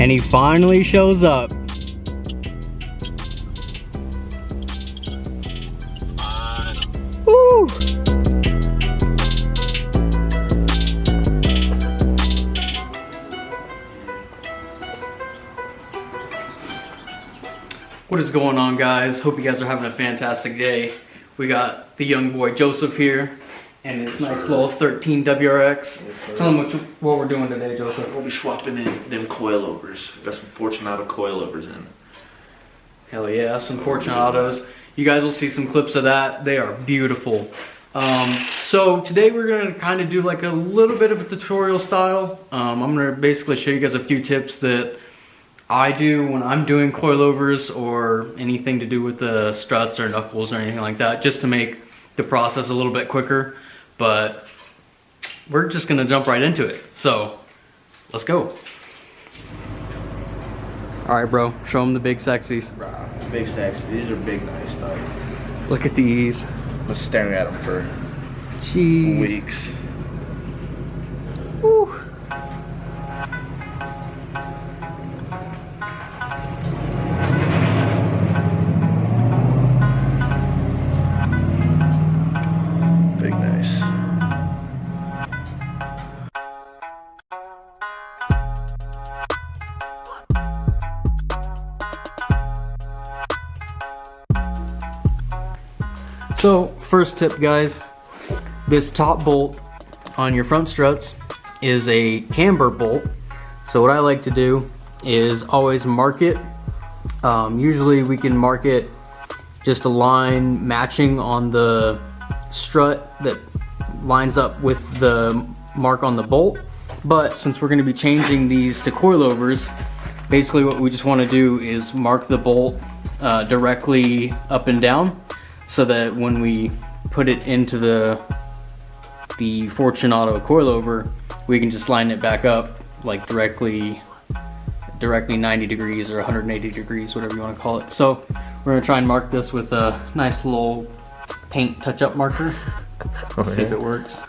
And he finally shows up. Woo! What is going on, guys? Hope you guys are having a fantastic day. We got the young boy Joseph here and his nice little 13 WRX. Tell him what we're doing today, Joseph. We'll be swapping in them coilovers. Got some Fortunato coilovers in. Hell yeah, some Fortunatos. You guys will see some clips of that. They are beautiful. So today we're gonna kind of do like a little bit of a tutorial style. I'm gonna basically show you guys a few tips that I do when I'm doing coilovers or anything to do with the struts or knuckles or anything like that, just to make the process a little bit quicker. But we're just gonna jump right into it. So let's go. All right, bro, show them the big sexies. Big sexy. These are big, nice stuff. Look at these. I was staring at them for weeks. Woo. Big nice. So first tip, guys, this top bolt on your front struts is a camber bolt. So what I like to do is always mark it. Usually we can mark it just a line matching on the strut that lines up with the mark on the bolt. But since we're going to be changing these to coilovers, basically what we just want to do is mark the bolt directly up and down, so that when we put it into the Fortunato coilover, we can just line it back up like directly 90 degrees or 180 degrees, whatever you want to call it. So we're gonna try and mark this with a nice little paint touch-up marker. See if it works.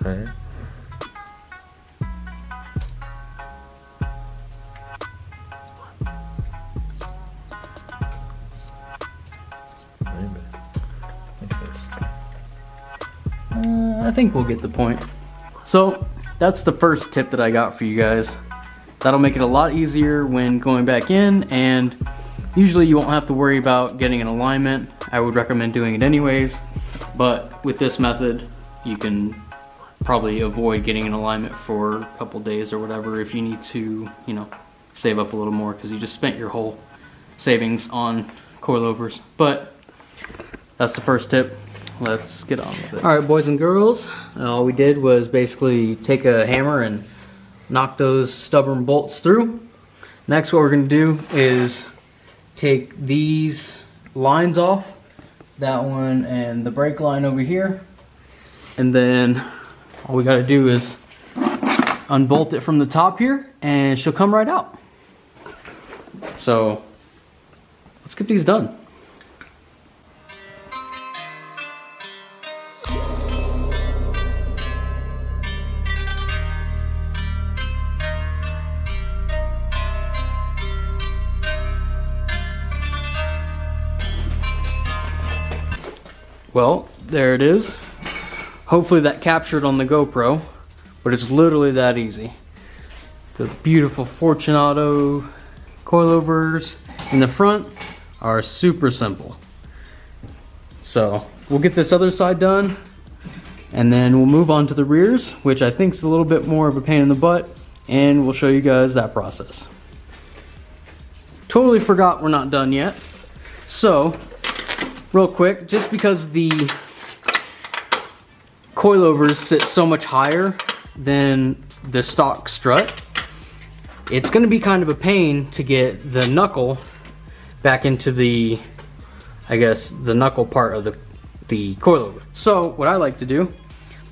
I think we'll get the point. So that's the first tip that I got for you guys. That'll make it a lot easier when going back in, and usually you won't have to worry about getting an alignment. I would recommend doing it anyways, but with this method you can probably avoid getting an alignment for a couple days or whatever if you need to, you know, save up a little more because you just spent your whole savings on coilovers. But that's the first tip. Let's get on with it. All right, boys and girls, all we did was basically take a hammer and knock those stubborn bolts through. Next, what we're gonna do is take these lines off, that one and the brake line over here, and then all we gotta do is unbolt it from the top here and she'll come right out. So let's get these done. Well, there it is. Hopefully that captured on the GoPro, but it's literally that easy. The beautiful Fortunato coilovers in the front are super simple. So we'll get this other side done, and then we'll move on to the rears, which I think is a little bit more of a pain in the butt, and we'll show you guys that process. Totally forgot we're not done yet. So real quick, just because the coilovers sit so much higher than the stock strut, it's going to be kind of a pain to get the knuckle back into the, I guess, the knuckle part of the coilover. So what I like to do,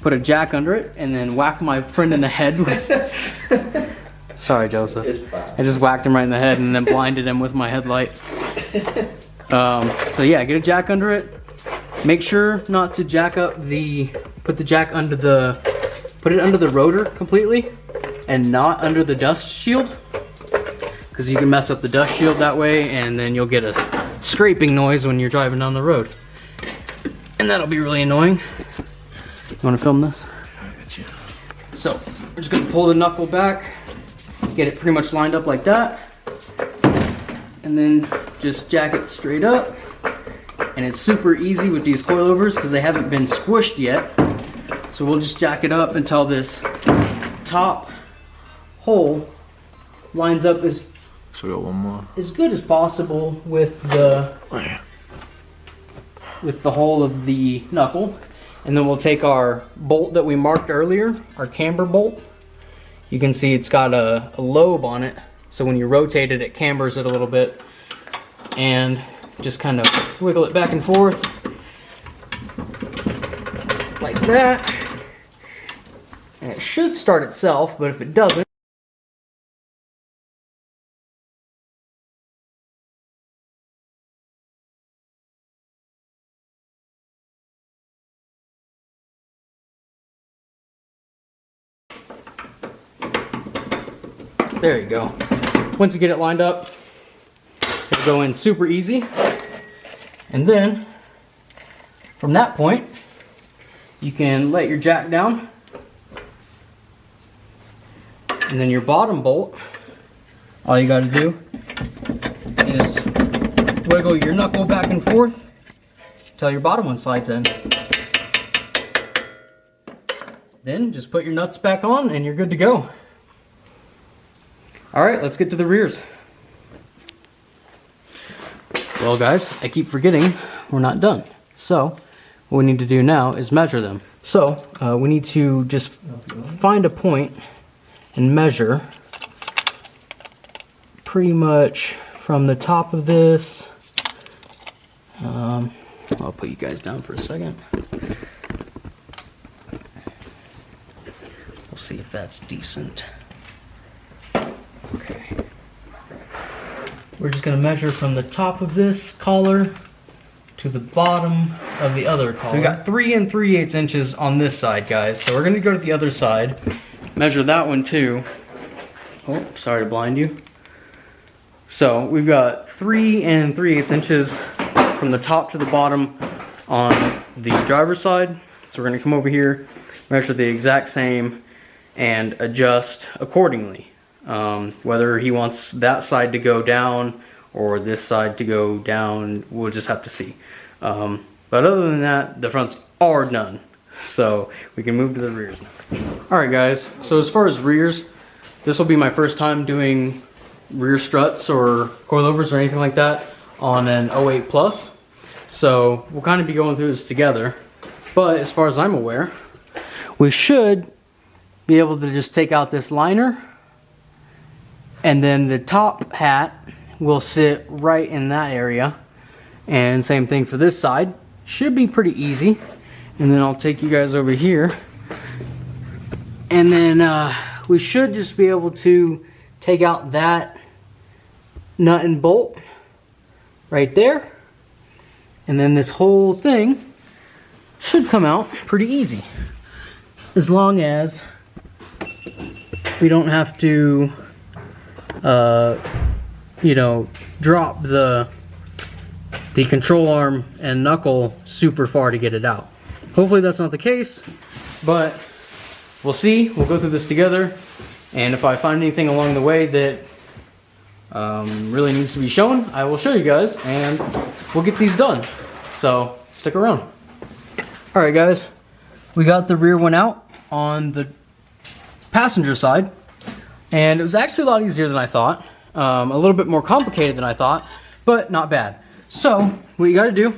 put a jack under it and then whack my friend in the head with sorry, Joseph. I just whacked him right in the head and then blinded him with my headlight. So yeah, get a jack under it. Make sure not to jack up put the jack under put it under the rotor completely and not under the dust shield. because you can mess up the dust shield that way, and then you'll get a scraping noise when you're driving down the road. And that'll be really annoying. You want to film this? So, we're just going to pull the knuckle back, get it pretty much lined up like that, and then just jack it straight up. And it's super easy with these coilovers because they haven't been squished yet. So we'll just jack it up until this top hole lines up as So we got one more. as good as possible with the hole of the knuckle. And then we'll take our bolt that we marked earlier, our camber bolt. You can see it's got a lobe on it, so when you rotate it, it cambers it a little bit. And just kind of wiggle it back and forth like that. And it should start itself, but if it doesn't, there you go. Once you get it lined up, it'll go in super easy. And then, from that point, you can let your jack down. And then your bottom bolt, all you gotta do is wiggle your knuckle back and forth until your bottom one slides in. Then just put your nuts back on and you're good to go. Alright, let's get to the rears. Well guys, I keep forgetting we're not done. So, what we need to do now is measure them. So, we need to just find a point and measure pretty much from the top of this. I'll put you guys down for a second. We'll see if that's decent. Okay. We're just going to measure from the top of this collar to the bottom of the other collar. So we got 3 3/8 inches on this side, guys. So we're going to go to the other side, measure that one too. Oh, sorry to blind you. So we've got 3 3/8 inches from the top to the bottom on the driver's side. So we're going to come over here, measure the exact same, and adjust accordingly. Whether he wants that side to go down or this side to go down, we'll just have to see. But other than that, the fronts are done. So we can move to the rears now. Alright guys, so as far as rears, this will be my first time doing rear struts or coilovers or anything like that on an 08 Plus. So we'll kind of be going through this together. But as far as I'm aware, we should be able to just take out this liner, and then the top hat will sit right in that area. And same thing for this side. Should be pretty easy. And then I'll take you guys over here. And then we should just be able to take out that nut and bolt right there. And then this whole thing should come out pretty easy. As long as we don't have to you know, drop the control arm and knuckle super far to get it out. Hopefully that's not the case, but we'll see. We'll go through this together, and if I find anything along the way that really needs to be shown, I will show you guys, and we'll get these done. So stick around. Alright guys, we got the rear one out on the passenger side. And it was actually a lot easier than I thought. A little bit more complicated than I thought, but not bad. So, what you gotta do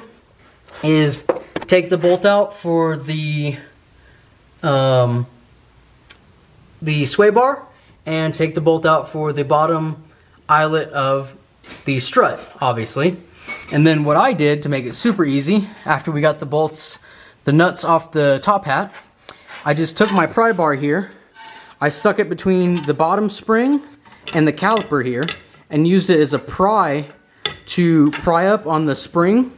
is take the bolt out for the sway bar, and take the bolt out for the bottom eyelet of the strut, obviously. And then what I did to make it super easy, after we got the nuts off the top hat, I just took my pry bar here, I stuck it between the bottom spring and the caliper here and used it as a pry to pry up on the spring,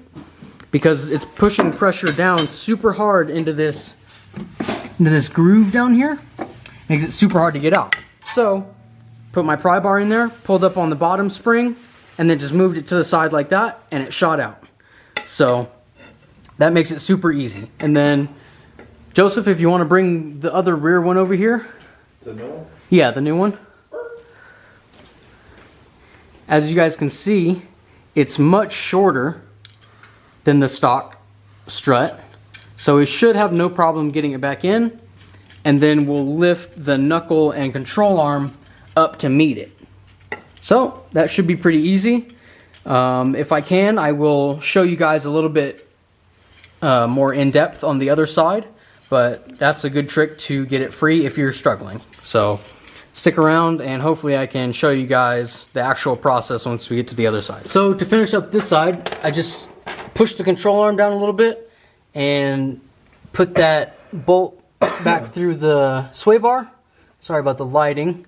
because it's pushing pressure down super hard into this groove down here. Makes it super hard to get out. So put my pry bar in there, pulled up on the bottom spring, and then just moved it to the side like that, and it shot out. So that makes it super easy. And then, Joseph, if you want to bring the other rear one over here. The new one? Yeah, the new one. As you guys can see, it's much shorter than the stock strut. So we should have no problem getting it back in. And then we'll lift the knuckle and control arm up to meet it. So that should be pretty easy. If I can, I will show you guys a little bit more in depth on the other side, but that's a good trick to get it free if you're struggling. So stick around and hopefully I can show you guys the actual process once we get to the other side. So to finish up this side, I just pushed the control arm down a little bit and put that bolt back through the sway bar. Sorry about the lighting.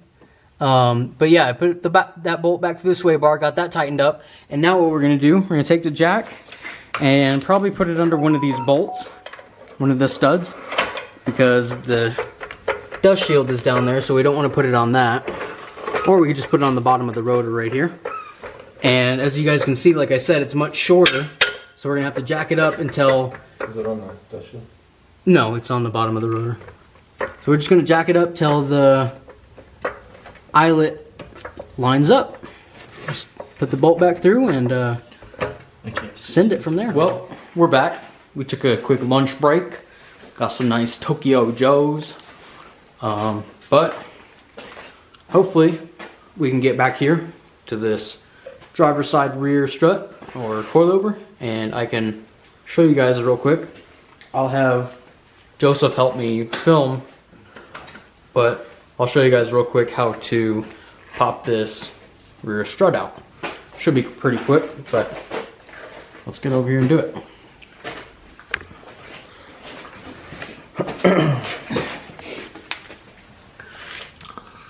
But yeah, I put that bolt back through the sway bar, got that tightened up, and now what we're gonna do, we're gonna take the jack and probably put it under one of these bolts, one of the studs, because the dust shield is down there, so we don't want to put it on that. Or we could just put it on the bottom of the rotor right here. And as you guys can see, like I said, it's much shorter, so we're gonna have to jack it up until... Is it on the dust shield? No, it's on the bottom of the rotor. So we're just gonna jack it up till the eyelet lines up. Just put the bolt back through and send it from there. Well, we're back. We took a quick lunch break. Got some nice Tokyo Joes. But hopefully we can get back here to this driver's side rear strut or coilover, and I can show you guys real quick. I'll have Joseph help me film, but I'll show you guys real quick how to pop this rear strut out. Should be pretty quick, but let's get over here and do it.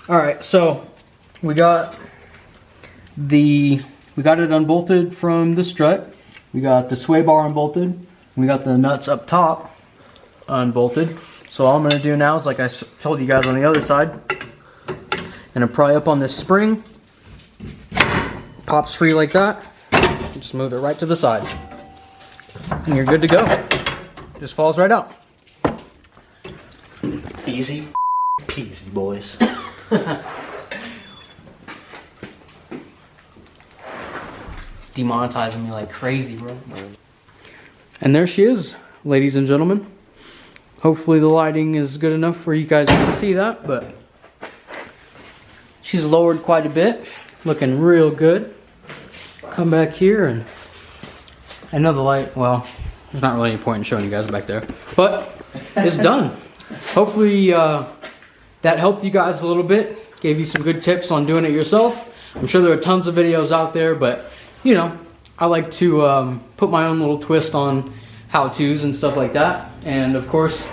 Alright, so we got it unbolted from the strut. We got the sway bar unbolted. We got the nuts up top unbolted. So all I'm going to do now is, like I told you guys on the other side, gonna pry up on this spring. Pops free like that. Just move it right to the side. And you're good to go. Just falls right out. Easy peasy, boys. Demonetizing me like crazy, bro. And there she is, ladies and gentlemen. Hopefully the lighting is good enough for you guys to see that, but she's lowered quite a bit, looking real good. Come back here, and I know the light, well, there's not really any point in showing you guys back there, but it's done. Hopefully that helped you guys a little bit, gave you some good tips on doing it yourself. I'm sure there are tons of videos out there, but you know, I like to put my own little twist on how-tos and stuff like that. And of course,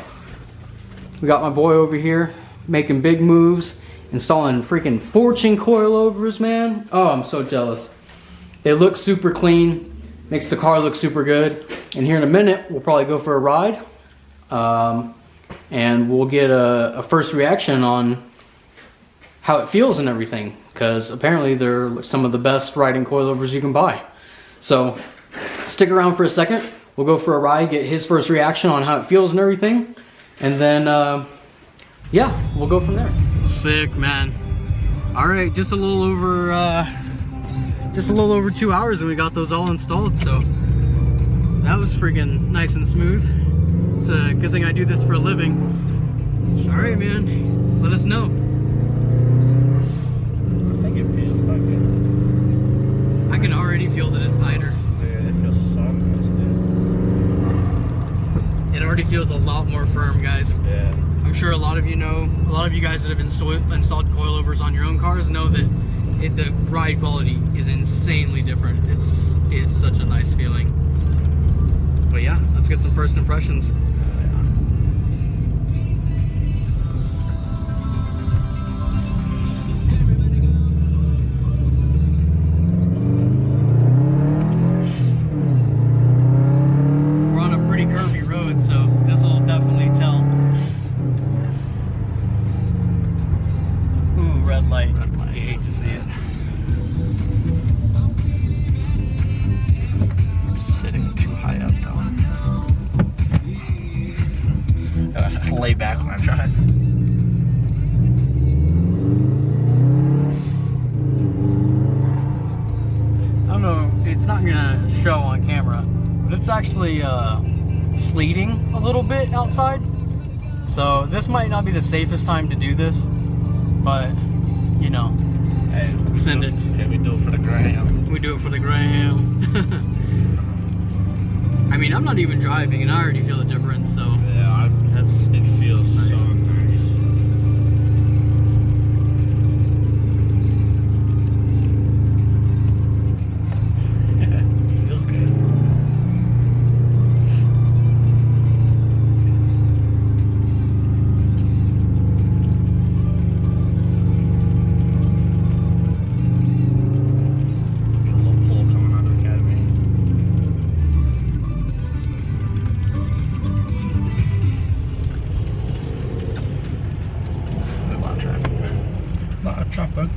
we got my boy over here making big moves, installing freaking Fortune coilovers, man. Oh, I'm so jealous. They look super clean, makes the car look super good. And here in a minute, we'll probably go for a ride. And we'll get a first reaction on how it feels and everything, because apparently they're some of the best riding coilovers you can buy. So stick around for a second. We'll go for a ride, get his first reaction on how it feels and everything, and then yeah, we'll go from there. Sick, man. All right, just a little over 2 hours and we got those all installed, so that was freaking nice and smooth. It's a good thing I do this for a living. All right, man, let us know. I think it feels quite good. I can already feel that it's tighter. Yeah, it feels soft. It already feels a lot more firm, guys. Yeah. I'm sure a lot of you guys that have installed coilovers on your own cars know that the ride quality is insanely different. It's such a nice feeling. But yeah, let's get some first impressions. camera, but it's actually sleeting a little bit outside. So this might not be the safest time to do this, but you know, hey, send it. Hey, we do it for the gram. We do it for the gram. I mean, I'm not even driving and I already feel the difference, so Yeah, it feels nice. so nice. Feels good. Get a little pull coming out of the academy. A lot of traffic. A lot of traffic.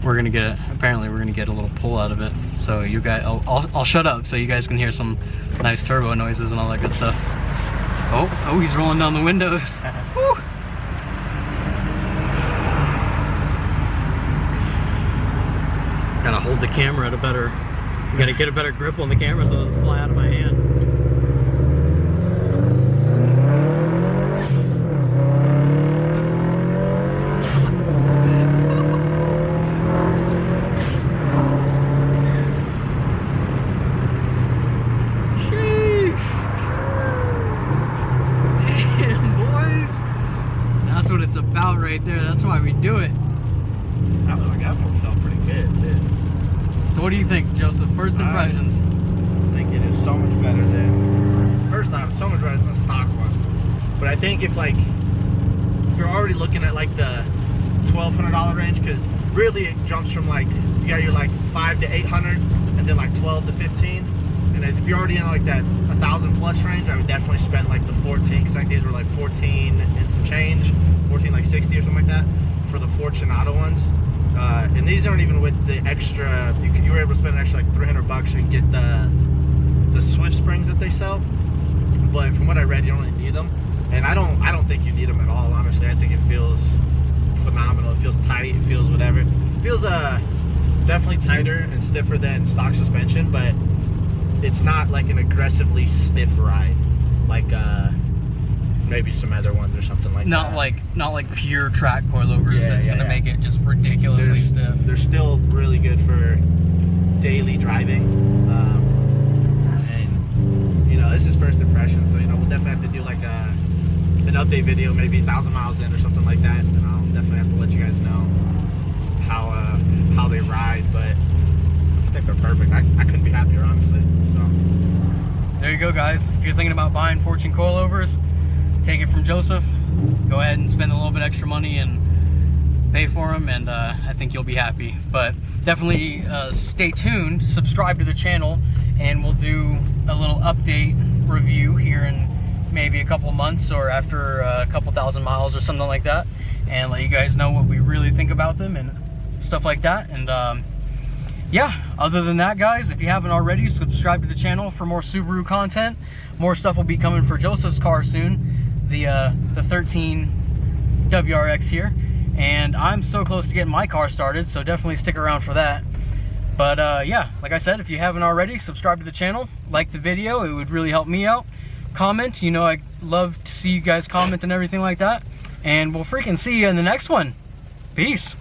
we're gonna get, apparently we're gonna get a little pull out of it. So you guys, I'll shut up so you guys can hear some nice turbo noises and all that good stuff. Oh, he's rolling down the windows. Woo. Gotta hold the camera at a better, you gotta get a better grip on the camera so it doesn't fly out of my hand. It's about right there. That's why we do it. That one felt pretty good, too. So what do you think, Joseph? First impressions? I think it is so much better than first time, so much better than the stock ones. But I think if you're already looking at like the $1,200 range, because really it jumps from like you got your like 5 to 800, and then like 12 to 15. And if you're already in like that 1,000 plus range, I would definitely spend like the 14, because I think these were like 14 and some change, 14 like 60 or something like that for the Fortunato ones. And these aren't even with the extra. You were able to spend an extra like $300 and get the Swift springs that they sell. But from what I read, you don't really need them, and I don't think you need them at all. Honestly, I think it feels phenomenal. It feels tight. It feels whatever. It feels definitely tighter and stiffer than stock suspension, but it's not like an aggressively stiff ride like maybe some other ones or something like that. Not like pure track coilovers that's gonna make it just ridiculously stiff. They're still really good for daily driving, and you know, this is first impression, so you know, we'll definitely have to do like an update video, maybe 1,000 miles in or something like that, and I'll definitely have to let you guys know how they ride. But I think they're perfect. I couldn't be happier, honestly. So there you go, guys. If you're thinking about buying Fortune coilovers, take it from Joseph. Go ahead and spend a little bit extra money and pay for them, and I think you'll be happy. But definitely stay tuned, subscribe to the channel, and we'll do a little update review here in maybe a couple months or after a couple thousand miles or something like that, and let you guys know what we really think about them and stuff like that. And yeah, other than that, guys, if you haven't already, subscribe to the channel for more Subaru content. More stuff will be coming for Joseph's car soon, the 13 WRX here, and I'm so close to getting my car started, so definitely stick around for that. But yeah, like I said, if you haven't already, subscribe to the channel, like the video, it would really help me out. Comment, you know I love to see you guys comment and everything like that, and we'll freaking see you in the next one. Peace.